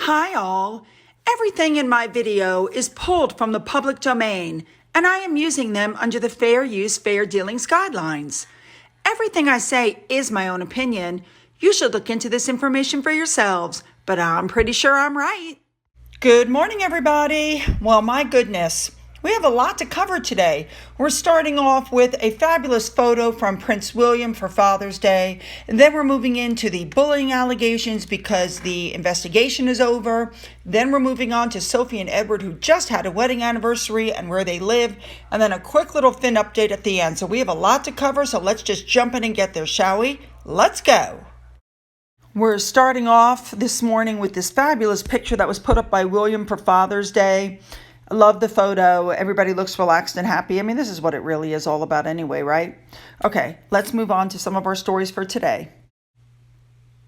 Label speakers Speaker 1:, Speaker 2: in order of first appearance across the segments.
Speaker 1: Hi all! Everything in my video is pulled from the public domain, and I am using them under the Fair Use, Fair Dealings guidelines. Everything I say is my own opinion. You should look into this information for yourselves, but I'm pretty sure I'm right. Good morning, everybody. Well, my goodness, we have a lot to cover today. We're starting off with a fabulous photo from Prince William for Father's Day, and then we're moving into the bullying allegations because the investigation is over. Then we're moving on to Sophie and Edward, who just had a wedding anniversary and where they live, and then a quick little thin update at the end. So we have a lot to cover, so let's just jump in and get there, shall we? Let's go. We're starting off this morning with this fabulous picture that was put up by William for Father's Day. I love the photo. Everybody looks relaxed and happy. I mean, this is what it really is all about anyway, right? Okay, let's move on to some of our stories for today.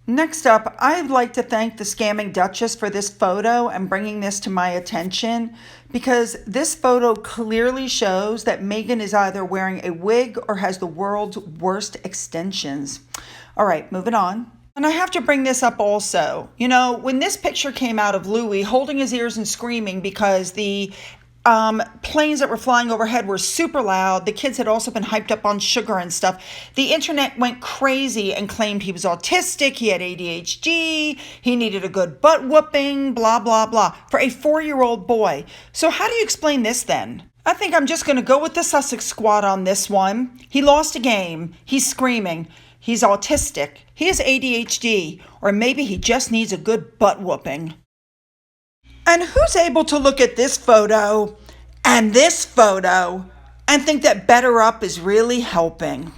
Speaker 1: Next up, I'd like to thank the Scamming Duchess for this photo and bringing this to my attention, because this photo clearly shows that Meghan is either wearing a wig or has the world's worst extensions. All right, moving on. And I have to bring this up also. You know, when this picture came out of Louis holding his ears and screaming because the planes that were flying overhead were super loud, the kids had also been hyped up on sugar and stuff. The internet went crazy and claimed he was autistic, he had ADHD, he needed a good butt whooping, blah, blah, blah, for a 4-year-old boy. So how do you explain this then? I think I'm just going to go with the Sussex squad on this one. He lost a game. He's screaming. He's autistic, he has ADHD, or maybe he just needs a good butt whooping. And who's able to look at this photo and think that better up is really helping?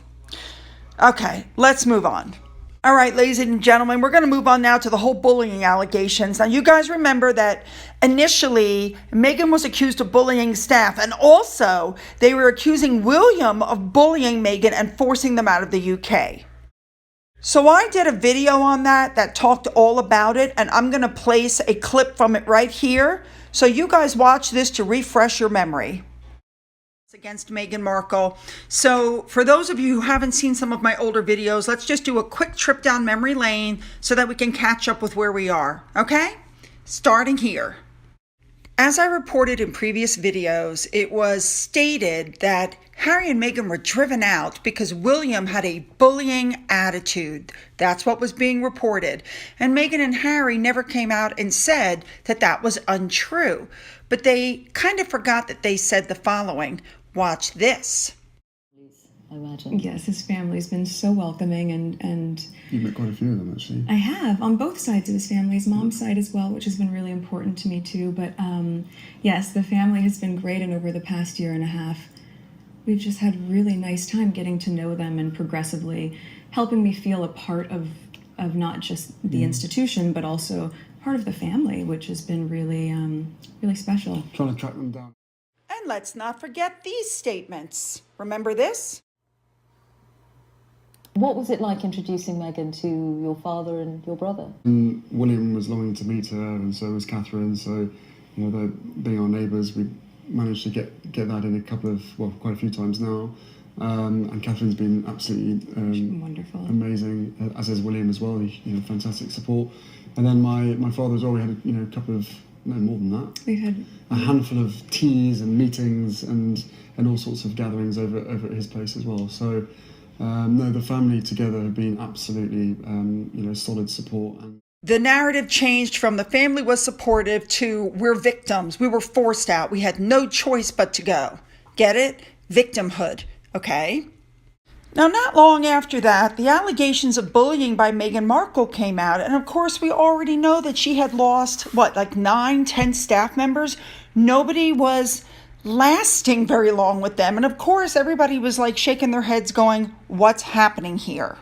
Speaker 1: Okay, let's move on. All right, ladies and gentlemen, we're going to move on now to the whole bullying allegations. Now, you guys remember that initially Meghan was accused of bullying staff, and also they were accusing William of bullying Meghan and forcing them out of the UK. So I did a video on that talked all about it, and I'm going to place a clip from it right here. So you guys watch this to refresh your memory. Against Meghan Markle. So for those of you who haven't seen some of my older videos, let's just do a quick trip down memory lane so that we can catch up with where we are. Okay? Starting here. As I reported in previous videos, it was stated that Harry and Meghan were driven out because William had a bullying attitude. That's what was being reported. And Meghan and Harry never came out and said that that was untrue. But they kind of forgot that they said the following. Watch this.
Speaker 2: I imagine.
Speaker 3: Yes, his family's been so welcoming and
Speaker 4: You've met quite a few of them, actually.
Speaker 3: I have, on both sides of his family, his mom's side as well, which has been really important to me too. But yes, the family has been great, and over the past year and a half, we've just had really nice time getting to know them and progressively helping me feel a part of not just the institution, but also part of the family, which has been really, really special.
Speaker 4: Trying to track them down.
Speaker 1: And let's not forget these statements. Remember this?
Speaker 2: What was it like introducing Meghan to your father and your brother?
Speaker 4: William was longing to meet her, and so was Catherine. So, you know, being our neighbours, we managed to get that in quite a few times now. And Catherine's been absolutely
Speaker 3: wonderful,
Speaker 4: amazing, as is William as well. You know, fantastic support. And then my father as well. We had a couple of, no, more than that.
Speaker 3: We've had
Speaker 4: a handful of teas and meetings and all sorts of gatherings over at his place as well. So. No, the family together have been absolutely, solid support.
Speaker 1: The narrative changed from the family was supportive to we're victims. We were forced out. We had no choice but to go. Get it? Victimhood. Okay? Now, not long after that, the allegations of bullying by Meghan Markle came out. And of course, we already know that she had lost, 9, 10 staff members? Nobody was lasting very long with them. And of course, everybody was shaking their heads going, what's happening here?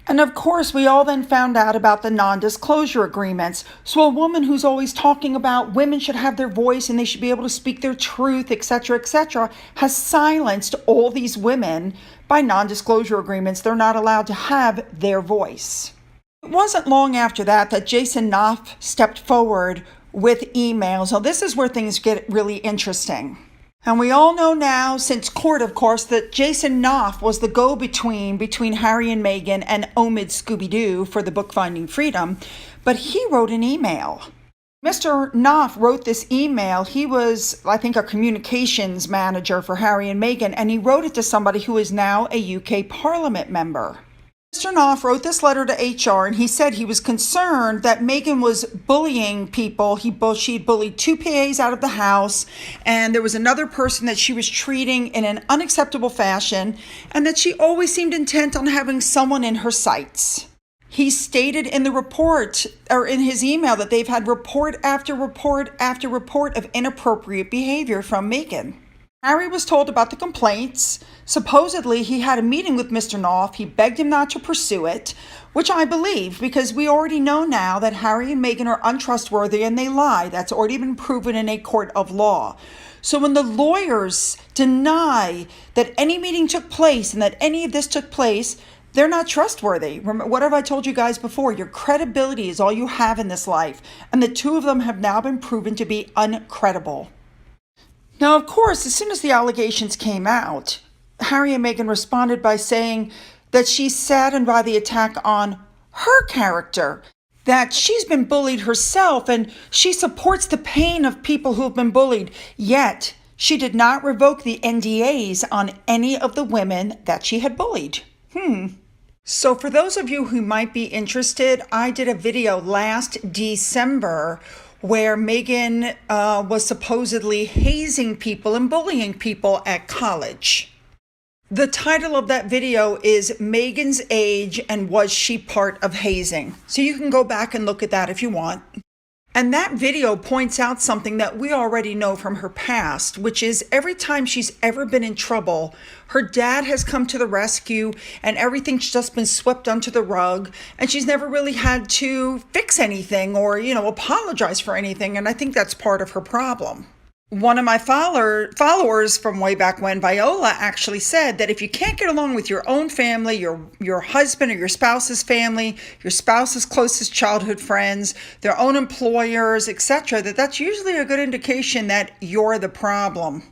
Speaker 1: And of course, we all then found out about the non-disclosure agreements. So a woman who's always talking about women should have their voice and they should be able to speak their truth, etc., has silenced all these women by non-disclosure agreements. They're not allowed to have their voice. It wasn't long after that Jason Knopf stepped forward with emails. Now, this is where things get really interesting. And we all know now, since court, of course, that Jason Knopf was the go-between between Harry and Meghan and Omid Scooby-Doo for the book Finding Freedom. But he wrote an email. Mr. Knopf wrote this email. He was, I think, a communications manager for Harry and Meghan, and he wrote it to somebody who is now a UK Parliament member. Mr. Knopf wrote this letter to HR, and he said he was concerned that Meghan was bullying people. She bullied 2 PAs out of the house, and there was another person that she was treating in an unacceptable fashion, and that she always seemed intent on having someone in her sights. He stated in the report, or in his email, that they've had report after report after report of inappropriate behavior from Meghan. Harry was told about the complaints. Supposedly, he had a meeting with Mr. Knopf. He begged him not to pursue it, which I believe, because we already know now that Harry and Meghan are untrustworthy and they lie. That's already been proven in a court of law. So when the lawyers deny that any meeting took place and that any of this took place, they're not trustworthy. What have I told you guys before? Your credibility is all you have in this life. And the two of them have now been proven to be uncredible. Now, of course, as soon as the allegations came out, Harry and Meghan responded by saying that she's saddened by the attack on her character, that she's been bullied herself and she supports the pain of people who have been bullied. Yet, she did not revoke the NDAs on any of the women that she had bullied. So for those of you who might be interested, I did a video last December where Meghan was supposedly hazing people and bullying people at college. The title of that video is Meghan's Age and Was She Part of Hazing? So you can go back and look at that if you want. And that video points out something that we already know from her past, which is every time she's ever been in trouble, her dad has come to the rescue and everything's just been swept under the rug, and she's never really had to fix anything or, apologize for anything. And I think that's part of her problem. One of my followers from way back when, Viola, actually said that if you can't get along with your own family, your husband or your spouse's family, your spouse's closest childhood friends, their own employers, etc., that's usually a good indication that you're the problem.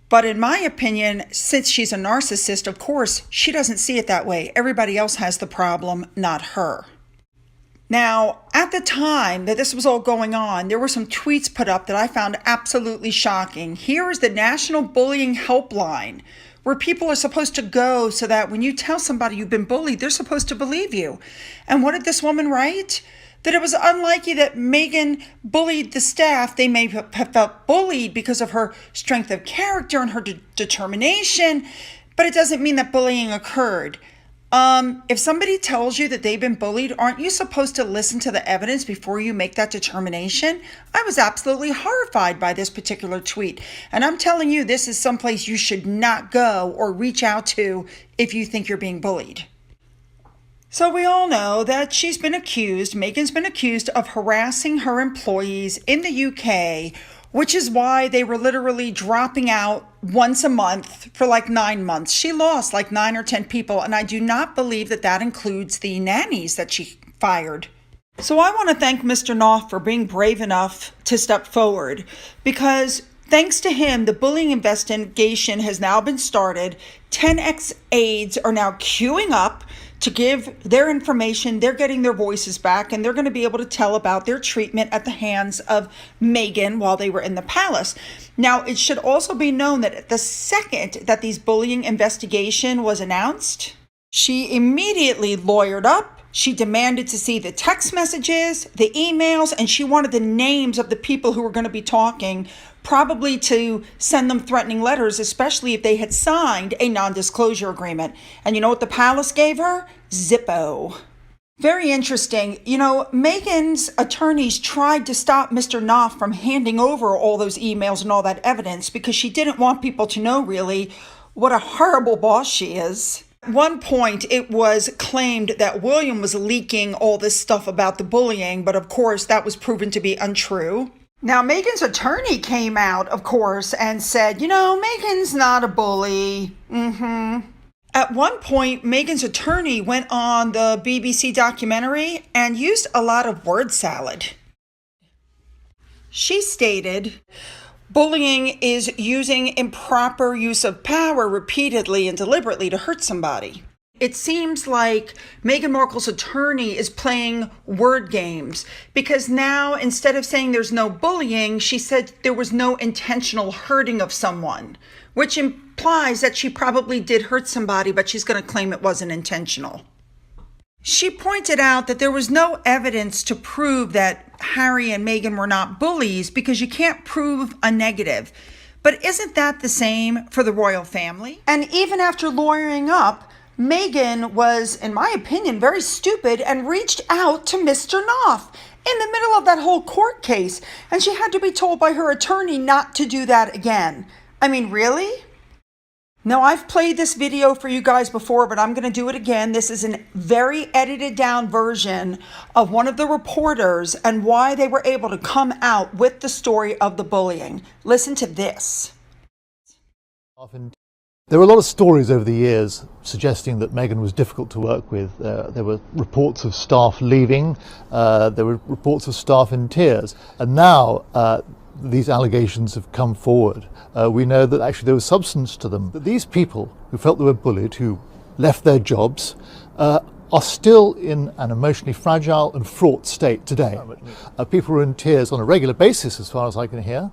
Speaker 1: But in my opinion, since she's a narcissist, of course, she doesn't see it that way. Everybody else has the problem, not her. Now, at the time that this was all going on, there were some tweets put up that I found absolutely shocking. Here is the National Bullying Helpline, where people are supposed to go so that when you tell somebody you've been bullied, they're supposed to believe you. And what did this woman write? That it was unlikely that Meghan bullied the staff. They may have felt bullied because of her strength of character and her determination, but it doesn't mean that bullying occurred. If somebody tells you that they've been bullied, aren't you supposed to listen to the evidence before you make that determination? I was absolutely horrified by this particular tweet. And I'm telling you, this is someplace you should not go or reach out to if you think you're being bullied. So we all know that Meghan's been accused of harassing her employees in the UK, which is why they were literally dropping out once a month for like 9 months. She lost like 9 or 10 people, and I do not believe that includes the nannies that she fired. So I want to thank Mr. Knopf for being brave enough to step forward, because thanks to him, the bullying investigation has now been started. 10X aides are now queuing up to give their information. They're getting their voices back, and they're going to be able to tell about their treatment at the hands of Meghan while they were in the palace. Now, it should also be known that the second that these bullying investigation was announced, she immediately lawyered up. She demanded to see the text messages, the emails, and she wanted the names of the people who were going to be talking, probably to send them threatening letters, especially if they had signed a non-disclosure agreement. And you know what the palace gave her? Zippo. Very interesting. Meghans attorneys tried to stop Mr. Knopf from handing over all those emails and all that evidence because she didn't want people to know really what a horrible boss she is. At one point, it was claimed that William was leaking all this stuff about the bullying, but of course that was proven to be untrue. Now, Meghans' attorney came out, of course, and said, Meghans not a bully. At one point, Meghans' attorney went on the BBC documentary and used a lot of word salad. She stated, bullying is using improper use of power repeatedly and deliberately to hurt somebody. It seems like Meghan Markle's attorney is playing word games, because now instead of saying there's no bullying, she said there was no intentional hurting of someone, which implies that she probably did hurt somebody, but she's going to claim it wasn't intentional. She pointed out that there was no evidence to prove that Harry and Meghan were not bullies because you can't prove a negative. But isn't that the same for the royal family? And even after lawyering up, Meghan was, in my opinion, very stupid and reached out to Mr. Knopf in the middle of that whole court case. And she had to be told by her attorney not to do that again. I mean, really? Now, I've played this video for you guys before, but I'm going to do it again. This is a very edited down version of one of the reporters and why they were able to come out with the story of the bullying. Listen to this.
Speaker 5: There were a lot of stories over the years suggesting that Meghan was difficult to work with. There were reports of staff leaving, there were reports of staff in tears, and now these allegations have come forward. We know that actually there was substance to them. That these people who felt they were bullied, who left their jobs, are still in an emotionally fragile and fraught state today. People are in tears on a regular basis, as far as I can hear.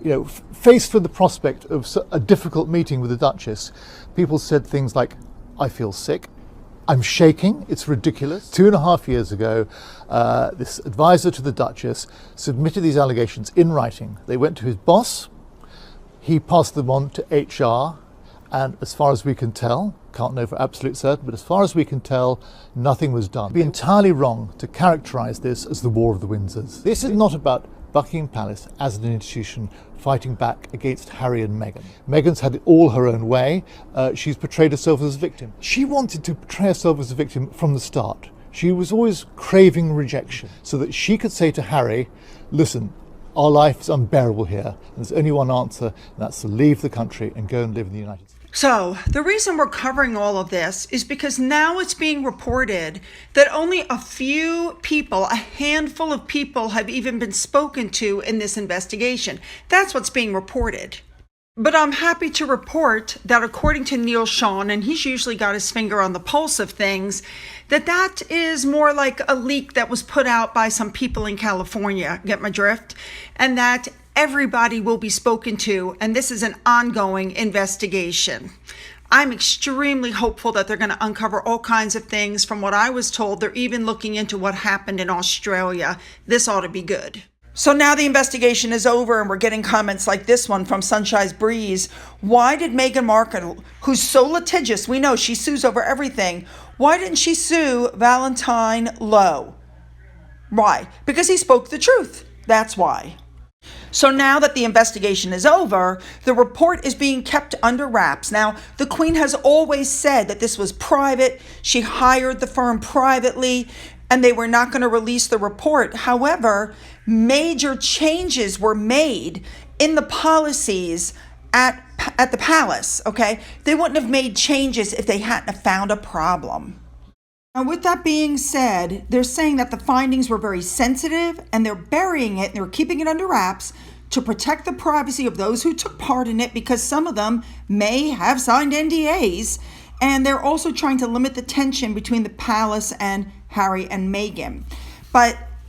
Speaker 5: You know, faced with the prospect of a difficult meeting with the Duchess, people said things like, "I feel sick, I'm shaking, it's ridiculous." 2.5 years ago, this advisor to the Duchess submitted these allegations in writing. They went to his boss, he passed them on to HR, and as far as we can tell, can't know for absolute certain, but as far as we can tell, nothing was done. It would be entirely wrong to characterise this as the War of the Windsors. This is not about Buckingham Palace as an institution fighting back against Harry and Meghan. Meghan's had it all her own way. She's portrayed herself as a victim. She wanted to portray herself as a victim from the start. She was always craving rejection so that she could say to Harry, "Listen, our life is unbearable here. And there's only one answer, and that's to leave the country and go and live in the United States."
Speaker 1: So the reason we're covering all of this is because now it's being reported that only a few people, a handful of people, have even been spoken to in this investigation. That's what's being reported. But I'm happy to report that according to Neil Sean, and he's usually got his finger on the pulse of things, that is more like a leak that was put out by some people in California, get my drift? And that everybody will be spoken to, and this is an ongoing investigation. I'm extremely hopeful that they're going to uncover all kinds of things. From what I was told, they're even looking into what happened in Australia. This ought to be good. So now the investigation is over and we're getting comments like this one from Sunshine's Breeze. Why did Meghan Markle, who's so litigious, we know she sues over everything, why didn't she sue Valentine Lowe? Why? Because he spoke the truth. That's why. So now that the investigation is over, the report is being kept under wraps. Now, the Queen has always said that this was private. She hired the firm privately, and they were not going to release the report. However, major changes were made in the policies at the palace, okay? They wouldn't have made changes if they hadn't have found a problem. Now, with that being said, they're saying that the findings were very sensitive and they're burying it and they're keeping it under wraps to protect the privacy of those who took part in it, because some of them may have signed NDAs. And they're also trying to limit the tension between the palace and Harry and Meghan.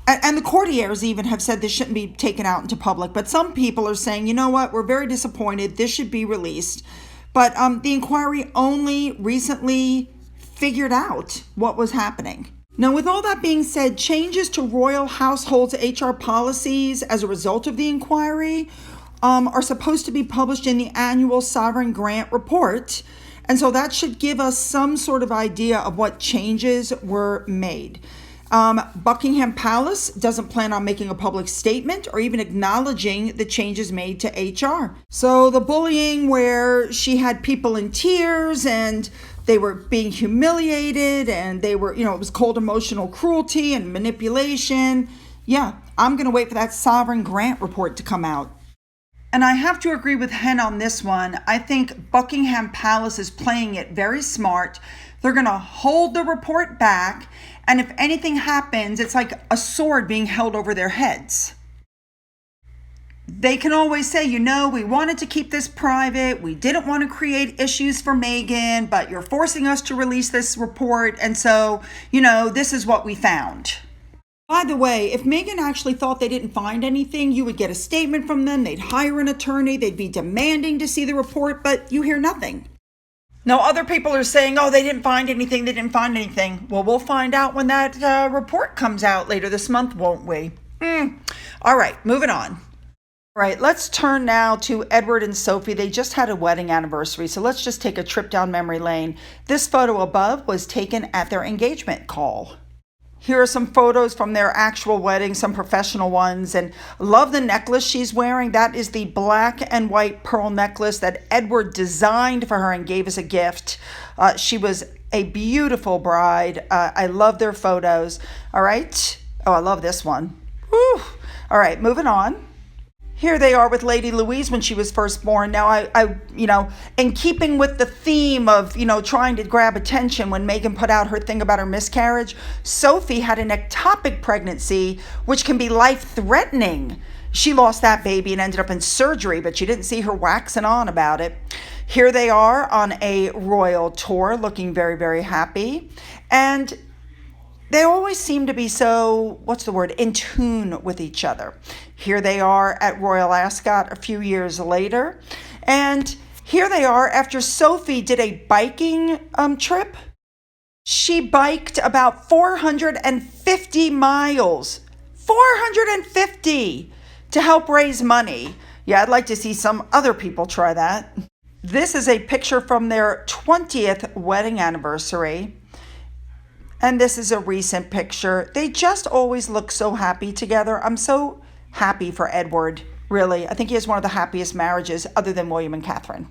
Speaker 1: And the courtiers even have said this shouldn't be taken out into public. But some people are saying, you know what, we're very disappointed. This should be released. But the inquiry only recently figured out what was happening. Now, with all that being said, changes to royal households' HR policies as a result of the inquiry are supposed to be published in the annual Sovereign Grant Report. And so that should give us some sort of idea of what changes were made. Buckingham Palace doesn't plan on making a public statement or even acknowledging the changes made to HR. So the bullying where she had people in tears and they were being humiliated and they were, it was called emotional cruelty and manipulation. Yeah, I'm going to wait for that Sovereign Grant Report to come out. And I have to agree with Hen on this one. I think Buckingham Palace is playing it very smart. They're going to hold the report back. And if anything happens, it's like a sword being held over their heads. They can always say, we wanted to keep this private. We didn't want to create issues for Meghan, but you're forcing us to release this report. And so, this is what we found. By the way, if Meghan actually thought they didn't find anything, you would get a statement from them. They'd hire an attorney. They'd be demanding to see the report, but you hear nothing. Now, other people are saying, they didn't find anything. They didn't find anything. Well, we'll find out when that report comes out later this month, won't we? All right, moving on. All right, let's turn now to Edward and Sophie. They just had a wedding anniversary, so let's just take a trip down memory lane. This photo above was taken at their engagement call. Here are some photos from their actual wedding, some professional ones, and love the necklace she's wearing. That is the black and white pearl necklace that Edward designed for her and gave as a gift. She was a beautiful bride. I love their photos. All right. Oh, I love this one. Whew. All right, moving on. Here they are with Lady Louise when she was first born. Now, I in keeping with the theme of, trying to grab attention when Meghan put out her thing about her miscarriage, Sophie had an ectopic pregnancy, which can be life-threatening. She lost that baby and ended up in surgery, but you didn't see her waxing on about it. Here they are on a royal tour, looking very, very happy. And they always seem to be so, in tune with each other. Here they are at Royal Ascot a few years later. And here they are after Sophie did a biking trip. She biked about 450 miles. 450 to help raise money. Yeah, I'd like to see some other people try that. This is a picture from their 20th wedding anniversary. And this is a recent picture. They just always look so happy together. I'm so happy for Edward, really. I think he has one of the happiest marriages other than William and Catherine.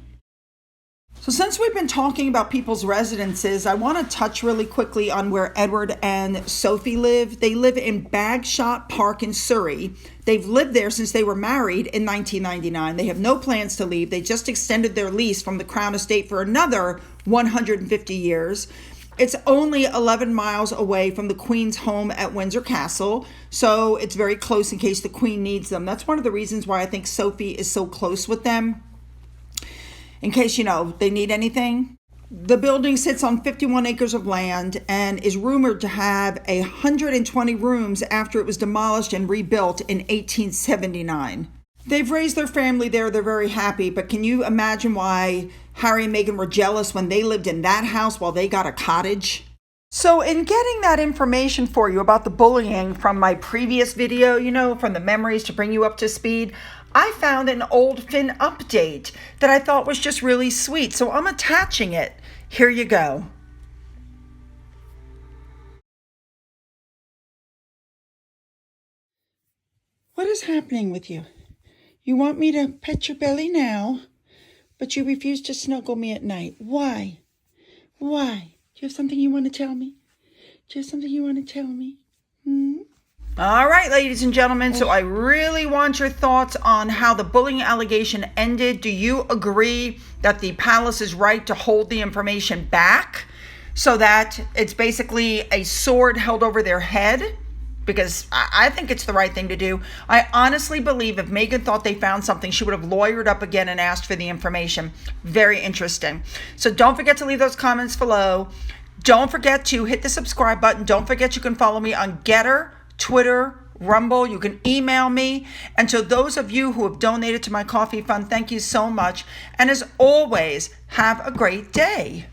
Speaker 1: So since we've been talking about people's residences, I want to touch really quickly on where Edward and Sophie live. They live in Bagshot Park in Surrey. They've lived there since they were married in 1999. They have no plans to leave. They just extended their lease from the Crown Estate for another 150 years. It's only 11 miles away from the Queen's home at Windsor Castle, so it's very close in case the Queen needs them. That's one of the reasons why I think Sophie is so close with them, in case, they need anything. The building sits on 51 acres of land and is rumored to have 120 rooms after it was demolished and rebuilt in 1879. They've raised their family there. They're very happy. But can you imagine why Harry and Meghan were jealous when they lived in that house while they got a cottage? So in getting that information for you about the bullying from my previous video, from the memories to bring you up to speed, I found an old Finn update that I thought was just really sweet. So I'm attaching it. Here you go. What is happening with you? You want me to pet your belly now, but you refuse to snuggle me at night. Why? Why? Do you have something you want to tell me? Do you have something you want to tell me? All right, ladies and gentlemen, so I really want your thoughts on how the bullying allegation ended. Do you agree that the palace is right to hold the information back so that it's basically a sword held over their head? Because I think it's the right thing to do. I honestly believe if Meghan thought they found something, she would have lawyered up again and asked for the information. Very interesting. So don't forget to leave those comments below. Don't forget to hit the subscribe button. Don't forget you can follow me on Getter, Twitter, Rumble. You can email me. And to those of you who have donated to my coffee fund, thank you so much. And as always, have a great day.